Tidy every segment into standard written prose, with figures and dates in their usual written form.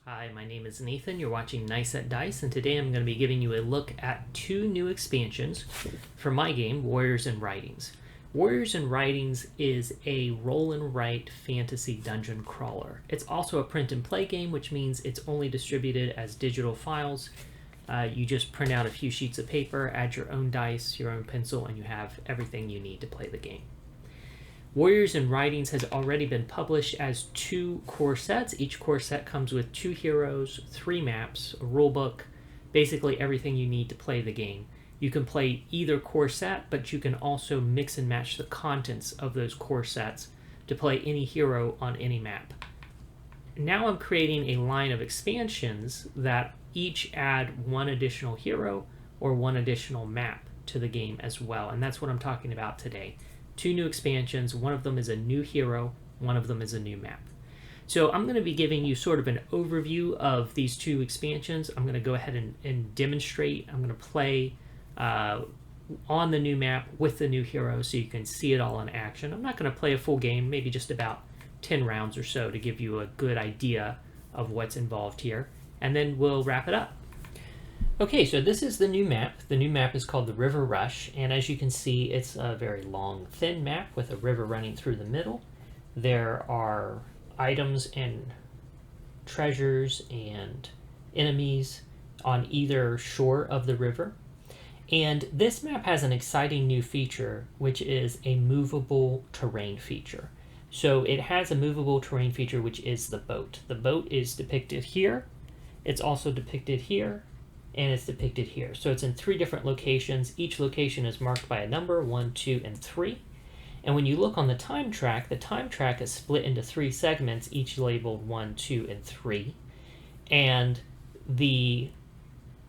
Hi, my name is Nathan. You're watching Nice at Dice, and today I'm going to be giving you a look at two new expansions for my game, Warriors and Writings. Warriors and Writings is a roll and write fantasy dungeon crawler. It's also a print and play game, which means it's only distributed as digital files. You just print out a few sheets of paper, add your own dice, your own pencil, and you have everything you need to play the game. Warriors and Writings has already been published as two core sets. Each core set comes with 2 heroes, 3 maps, a rulebook, basically everything you need to play the game. You can play either core set, but you can also mix and match the contents of those core sets to play any hero on any map. Now I'm creating a line of expansions that each add 1 additional hero or 1 additional map to the game as well, and that's what I'm talking about today. 2 new expansions, one of them is a new hero, one of them is a new map. So I'm going to be giving you sort of an overview of these 2 expansions. I'm going to go ahead and demonstrate. I'm going to play on the new map with the new hero so you can see it all in action. I'm not going to play a full game, maybe just about 10 rounds or so to give you a good idea of what's involved here, and then we'll wrap it up. Okay, so this is the new map. The new map is called the River Rush, and as you can see, it's a very long, thin map with a river running through the middle. There are items and treasures and enemies on either shore of the river. And this map has an exciting new feature, which is a movable terrain feature. So it has a movable terrain feature, which is the boat. The boat is depicted here. It's also depicted here. And it's depicted here. So it's in 3 different locations. Each location is marked by a number, 1, 2, and 3. And when you look on the time track is split into 3 segments, each labeled 1, 2, and 3. And the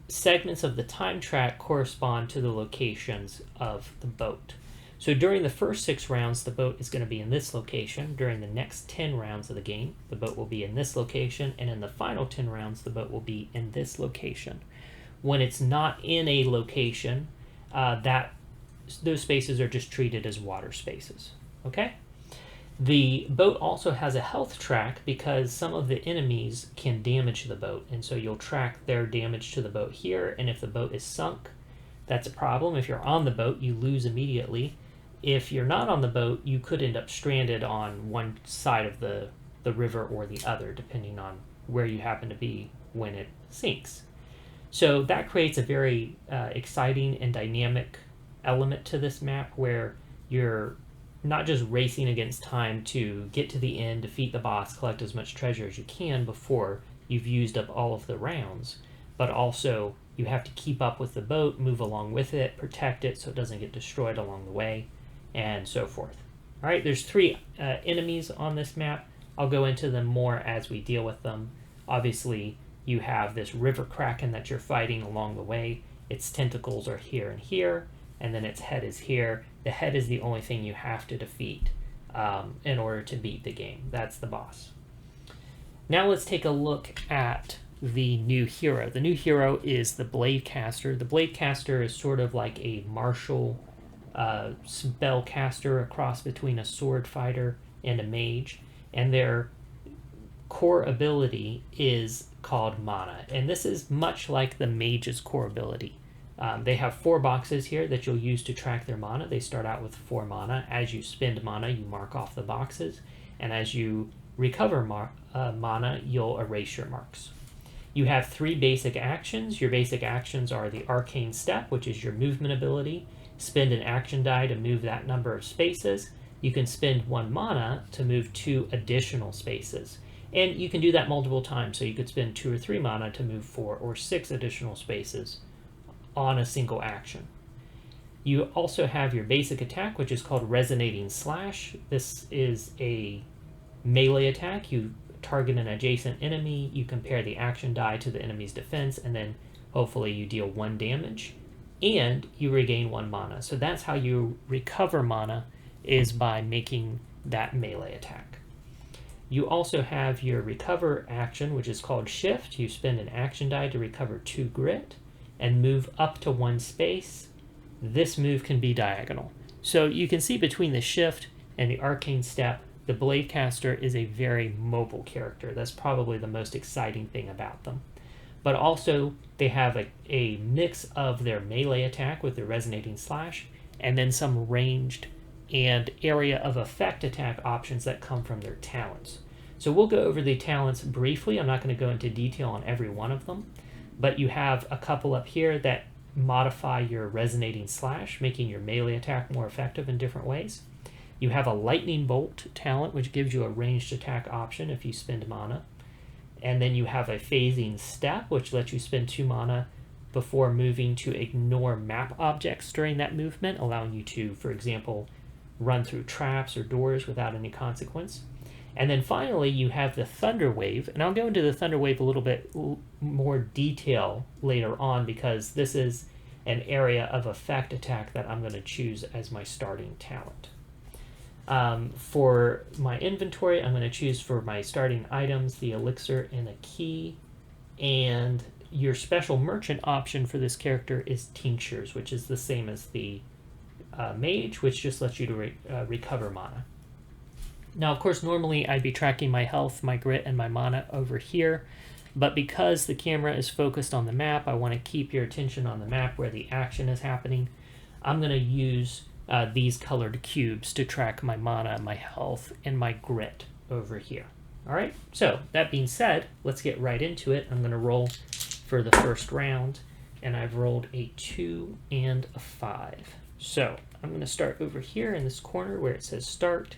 segments of the time track correspond to the locations of the boat. So during the first 6 rounds, the boat is going to be in this location. During the next 10 rounds of the game, the boat will be in this location. And in the final 10 rounds, the boat will be in this location. When it's not in a location, those spaces are just treated as water spaces. Okay? The boat also has a health track because some of the enemies can damage the boat, and so you'll track their damage to the boat here, and if the boat is sunk, that's a problem. If you're on the boat, you lose immediately. If you're not on the boat, you could end up stranded on one side of the river or the other, depending on where you happen to be when it sinks. So that creates a very exciting and dynamic element to this map where you're not just racing against time to get to the end, defeat the boss, collect as much treasure as you can before you've used up all of the rounds, but also you have to keep up with the boat, move along with it, protect it so it doesn't get destroyed along the way, and so forth. All right, there's 3 enemies on this map. I'll go into them more as we deal with them. Obviously, you have this river kraken that you're fighting along the way. Its tentacles are here and here, and then its head is here. The head is the only thing you have to defeat in order to beat the game. That's the boss. Now let's take a look at the new hero. The new hero is the Bladecaster. The Bladecaster is sort of like a martial spellcaster, a cross between a sword fighter and a mage, and their core ability is called mana, and this is much like the mage's core ability. They have 4 boxes here that you'll use to track their mana. They start out with 4 mana. As you spend mana, you mark off the boxes, and as you recover mana, you'll erase your marks. You have 3 basic actions. Your basic actions are the Arcane Step, which is your movement ability. Spend an action die to move that number of spaces. You can spend 1 mana to move 2 additional spaces. And you can do that multiple times, so you could spend 2 or 3 mana to move 4 or 6 additional spaces on a single action. You also have your basic attack, which is called Resonating Slash. This is a melee attack. You target an adjacent enemy, you compare the action die to the enemy's defense, and then hopefully you deal 1 damage, and you regain 1 mana. So that's how you recover mana, is by making that melee attack. You also have your recover action, which is called Shift. You spend an action die to recover 2 grit and move up to 1 space. This move can be diagonal. So you can see between the Shift and the Arcane Step, the Blade Caster is a very mobile character. That's probably the most exciting thing about them. But also, they have a mix of their melee attack with their resonating slash, and then some ranged and area of effect attack options that come from their talents. So we'll go over the talents briefly. I'm not going to go into detail on every one of them, but you have a couple up here that modify your resonating slash, making your melee attack more effective in different ways. You have a lightning bolt talent, which gives you a ranged attack option if you spend mana. And then you have a phasing step, which lets you spend 2 mana before moving to ignore map objects during that movement, allowing you to, for example, run through traps or doors without any consequence. And then finally, you have the Thunder Wave, and I'll go into the Thunder Wave a little bit more detail later on because this is an area of effect attack that I'm going to choose as my starting talent. For my inventory, I'm going to choose for my starting items the elixir and a key, and your special merchant option for this character is tinctures, which is the same as the mage, which just lets you to recover mana. Now, of course, normally I'd be tracking my health, my grit, and my mana over here, but because the camera is focused on the map, I want to keep your attention on the map where the action is happening. I'm going to use these colored cubes to track my mana, my health, and my grit over here. All right, so that being said, let's get right into it. I'm going to roll for the first round, and I've rolled a 2 and a 5. So I'm going to start over here in this corner where it says start.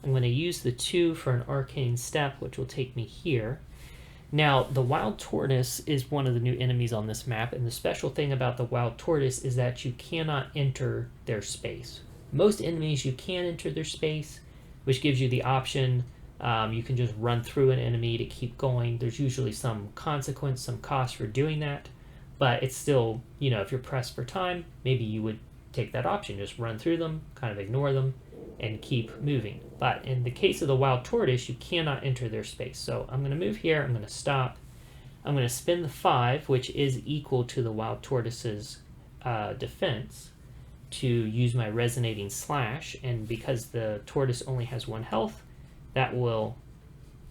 I'm going to use the 2 for an arcane step, which will take me here. Now, the wild tortoise is one of the new enemies on this map, and the special thing about the wild tortoise is that you cannot enter their space. Most enemies, you can enter their space, which gives you the option. You can just run through an enemy to keep going. There's usually some consequence, some cost for doing that, but it's still, you know, if you're pressed for time, maybe you would take that option, just run through them, kind of ignore them, and keep moving. But in the case of the wild tortoise, you cannot enter their space. So I'm going to move here, I'm going to stop, I'm going to spend the 5, which is equal to the wild tortoise's defense, to use my resonating slash, and because the tortoise only has 1 health, that will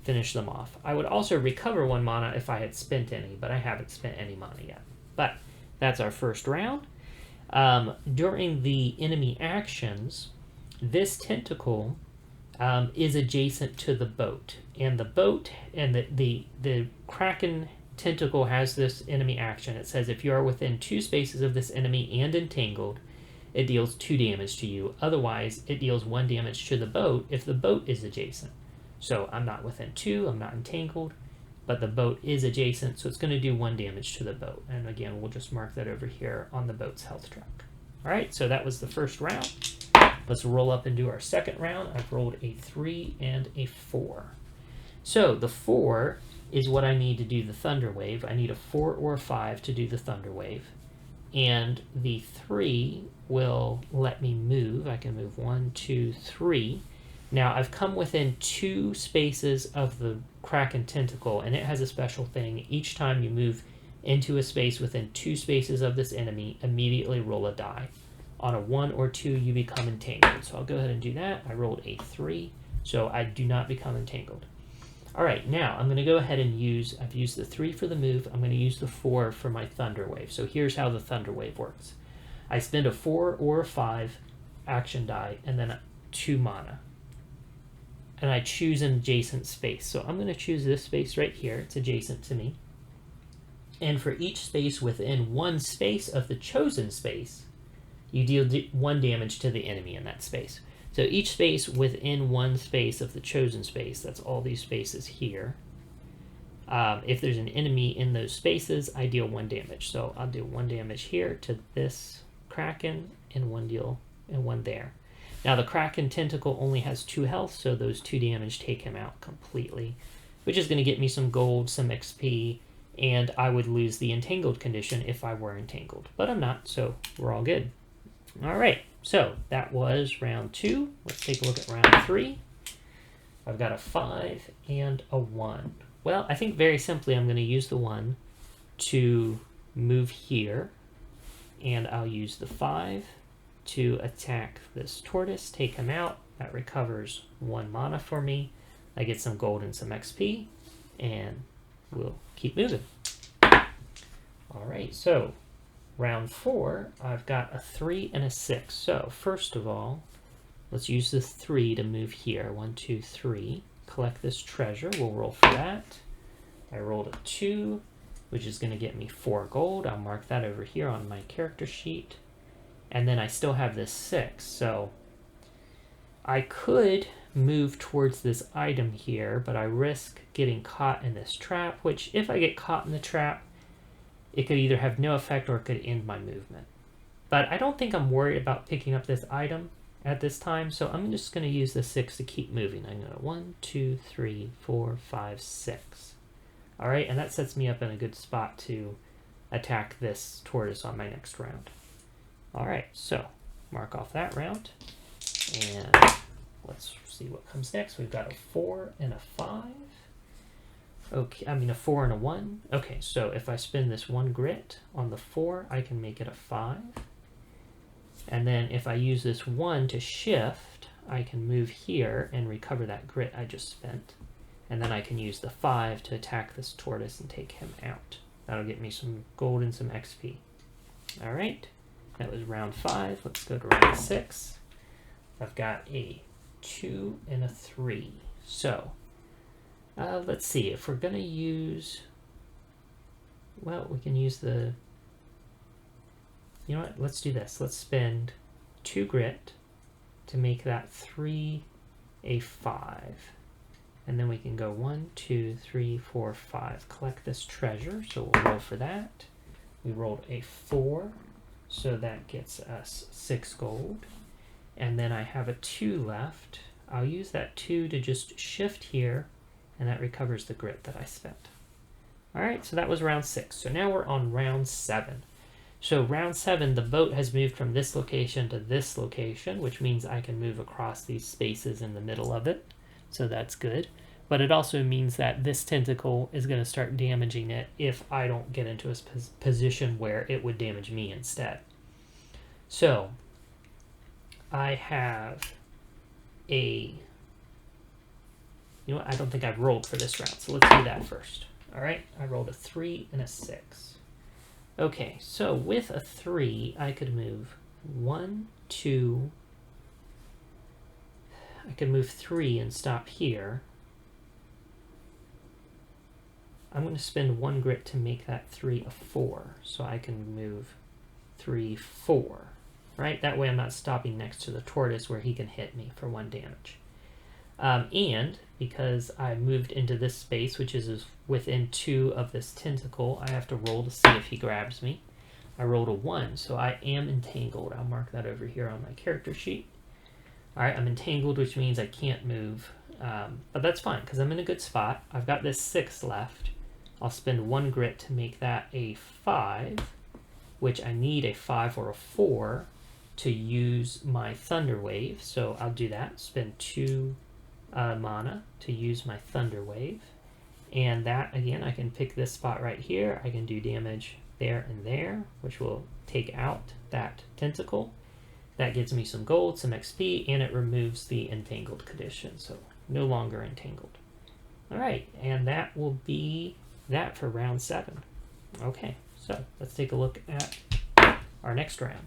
finish them off. I would also recover 1 mana if I had spent any, but I haven't spent any mana yet. But that's our first round. During the enemy actions, this tentacle is adjacent to the boat, and the boat and the Kraken tentacle has this enemy action. It says if you are within 2 spaces of this enemy and entangled, it deals 2 damage to you. Otherwise, it deals 1 damage to the boat if the boat is adjacent. So I'm not within 2, I'm not entangled, but the boat is adjacent, so it's going to do 1 damage to the boat. And again, we'll just mark that over here on the boat's health track. All right, so that was the first round. Let's roll up and do our second round. I've rolled a 3 and a 4. So the 4 is what I need to do the Thunder Wave. I need a 4 or a 5 to do the Thunder Wave. And the 3 will let me move. I can move 1, 2, 3. Now I've come within 2 spaces of the Kraken tentacle, and it has a special thing. Each time you move into a space within 2 spaces of this enemy, immediately roll a die. On a 1 or 2, you become entangled. So I'll go ahead and do that. I rolled a 3, so I do not become entangled. All right, now I'm going to go ahead and I've used the 3 for the move. I'm going to use the 4 for my Thunder Wave. So here's how the Thunder Wave works. I spend a 4 or a 5 action die, and then 2 mana. And I choose an adjacent space. So I'm going to choose this space right here. It's adjacent to me. And for each space within 1 space of the chosen space, you deal 1 damage to the enemy in that space. So each space within 1 space of the chosen space, that's all these spaces here. If there's an enemy in those spaces, I deal 1 damage. So I'll do 1 damage here to this Kraken, and 1 there. Now the Kraken tentacle only has 2 health, so those 2 damage take him out completely, which is going to get me some gold, some XP, and I would lose the entangled condition if I were entangled. But I'm not, so we're all good. All right, so that was round 2. Let's take a look at round 3. I've got a 5 and a 1. Well, I think very simply I'm going to use the 1 to move here, and I'll use the 5 to attack this tortoise, take him out, That recovers 1 mana for me. I get some gold and some XP, and we'll keep moving. Alright, so round 4, I've got a 3 and a 6. So first of all, let's use the 3 to move here. 1, 2, 3. Collect this treasure. We'll roll for that. I rolled a 2, which is going to get me 4 gold. I'll mark that over here on my character sheet. And then I still have this 6, so I could move towards this item here, but I risk getting caught in this trap, which if I get caught in the trap, it could either have no effect or it could end my movement. But I don't think I'm worried about picking up this item at this time, so I'm just going to use the 6 to keep moving. I'm going to 1, 2, 3, 4, 5, 6. All right, and that sets me up in a good spot to attack this tortoise on my next round. All right, so mark off that round, and let's see what comes next. We've got a 4 and a 5. Okay, I mean a 4 and a 1. Okay, so if I spend this 1 grit on the 4, I can make it a 5. And then if I use this 1 to shift, I can move here and recover that grit I just spent. And then I can use the 5 to attack this tortoise and take him out. That'll get me some gold and some XP. All right, that was round 5. Let's go to round 6. I've got a 2 and a 3. So let's see, if we're going to use, well, we can use the, you know what, let's do this. Let's spend 2 grit to make that 3 a 5. And then we can go 1, 2, 3, 4, 5. Collect this treasure, so we'll roll for that. We rolled a 4, so that gets us 6 gold. And then I have a 2 left. I'll use that 2 to just shift here, and that recovers the grit that I spent. All right, so that was round 6. So now we're on round 7. So round 7, the boat has moved from this location to this location, which means I can move across these spaces in the middle of it. So that's good. But it also means that this tentacle is going to start damaging it if I don't get into a position where it would damage me instead. So I have a, you know what, I don't think I've rolled for this round, so let's do that first. All right, I rolled a 3 and a 6. Okay, so with a 3, I could move 1, 2, I could move 3 and stop here. I'm going to spend 1 grit to make that 3 a 4, so I can move 3, 4, right? That way I'm not stopping next to the tortoise where he can hit me for 1 damage. And because I moved into this space, which is within 2 of this tentacle, I have to roll to see if he grabs me. I rolled a 1, so I am entangled. I'll mark that over here on my character sheet. All right, I'm entangled, which means I can't move, but that's fine because I'm in a good spot. I've got this 6 left. I'll spend 1 grit to make that a 5, which I need a 5 or a 4 to use my Thunder Wave. So I'll do that, spend 2 mana to use my Thunder Wave. And that, again, I can pick this spot right here. I can do damage there and there, which will take out that tentacle. That gives me some gold, some XP, and it removes the entangled condition, so no longer entangled. All right, and that will be that for round 7. Okay, so let's take a look at our next round.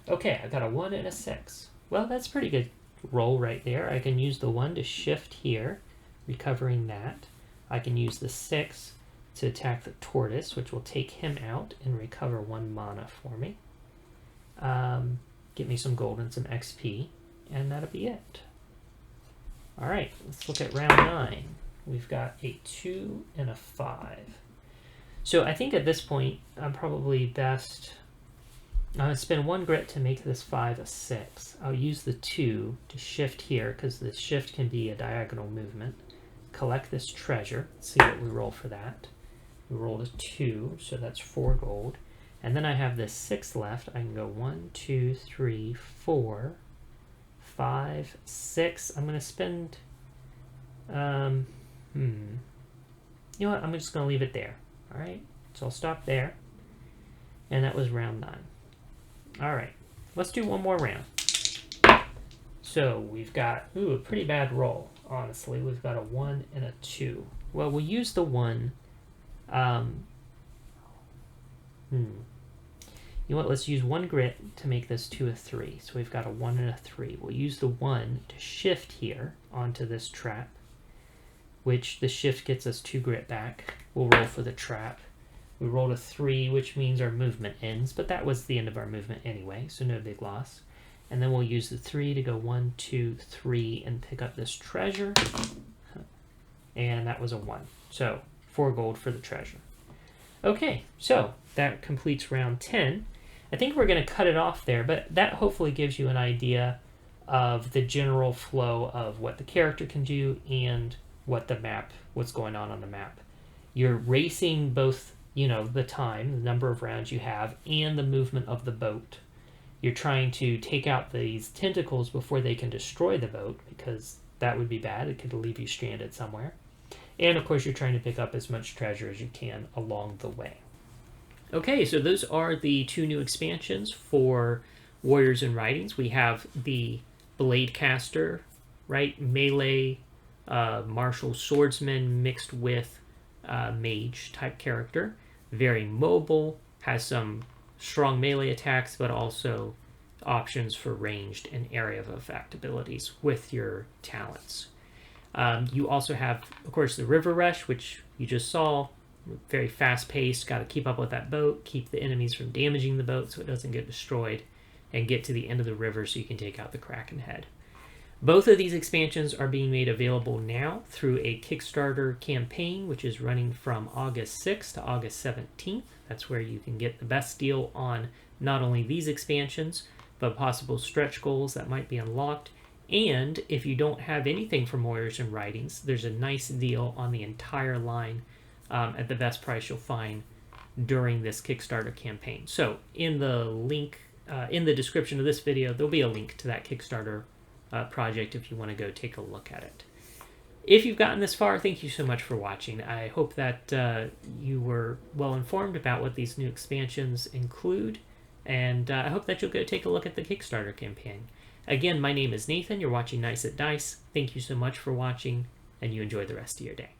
Okay, I got a 1 and a 6. Well, that's pretty good roll right there. I can use the 1 to shift here, recovering that. I can use the 6 to attack the tortoise, which will take him out and recover 1 mana for me. Get me some gold and some XP, and that'll be it. All right, let's look at round 9. We've got a 2 and a 5. So I think at this point, I'm probably best, I'm going to spend 1 grit to make this 5 a 6. I'll use the 2 to shift here, because the shift can be a diagonal movement. Collect this treasure. Let's see what we roll for that. We rolled a 2, so that's 4 gold. And then I have this 6 left. I can go 1, 2, 3, 4, 5, 6. I'm going to spend, you know what? I'm just going to leave it there. All right. So I'll stop there. And that was round 9. All right. Let's do one more round. So So we've got, ooh, a pretty bad roll, honestly. We've got a 1 and a 2. Well, we'll use the 1. You know what, let's use 1 grit to make this 2 a 3. So we've got a 1 and a 3. We'll use the 1 to shift here onto this trap, which the shift gets us 2 grit back. We'll roll for the trap. We rolled a 3, which means our movement ends, but that was the end of our movement anyway, so no big loss. And then we'll use the 3 to go 1, 2, 3 and pick up this treasure. And that was a 1. So 4 gold for the treasure. Okay, so that completes round 10. I think we're going to cut it off there, but that hopefully gives you an idea of the general flow of what the character can do and what the map, what's going on the map. You're racing both, you know, the time, the number of rounds you have, and the movement of the boat. You're trying to take out these tentacles before they can destroy the boat, because that would be bad. It could leave you stranded somewhere. And of course, you're trying to pick up as much treasure as you can along the way. Okay, so those are the 2 new expansions for Warriors and Writings. We have the Blade Caster, right? Melee, martial swordsman mixed with mage type character. Very mobile, has some strong melee attacks, but also options for ranged and area of effect abilities with your talents. You also have, of course, the River Rush, which you just saw. Very fast-paced, got to keep up with that boat, keep the enemies from damaging the boat so it doesn't get destroyed, and get to the end of the river so you can take out the Kraken head. Both of these expansions are being made available now through a Kickstarter campaign, which is running from August 6th to August 17th. That's where you can get the best deal on not only these expansions, but possible stretch goals that might be unlocked. And if you don't have anything from Warriors and Writings, there's a nice deal on the entire line at the best price you'll find during this Kickstarter campaign. So in the link, in the description of this video, there'll be a link to that Kickstarter project if you want to go take a look at it. If you've gotten this far, thank you so much for watching. I hope that you were well informed about what these new expansions include, and I hope that you'll go take a look at the Kickstarter campaign. Again, my name is Nathan. You're watching Nice at Dice. Thank you so much for watching, and you enjoy the rest of your day.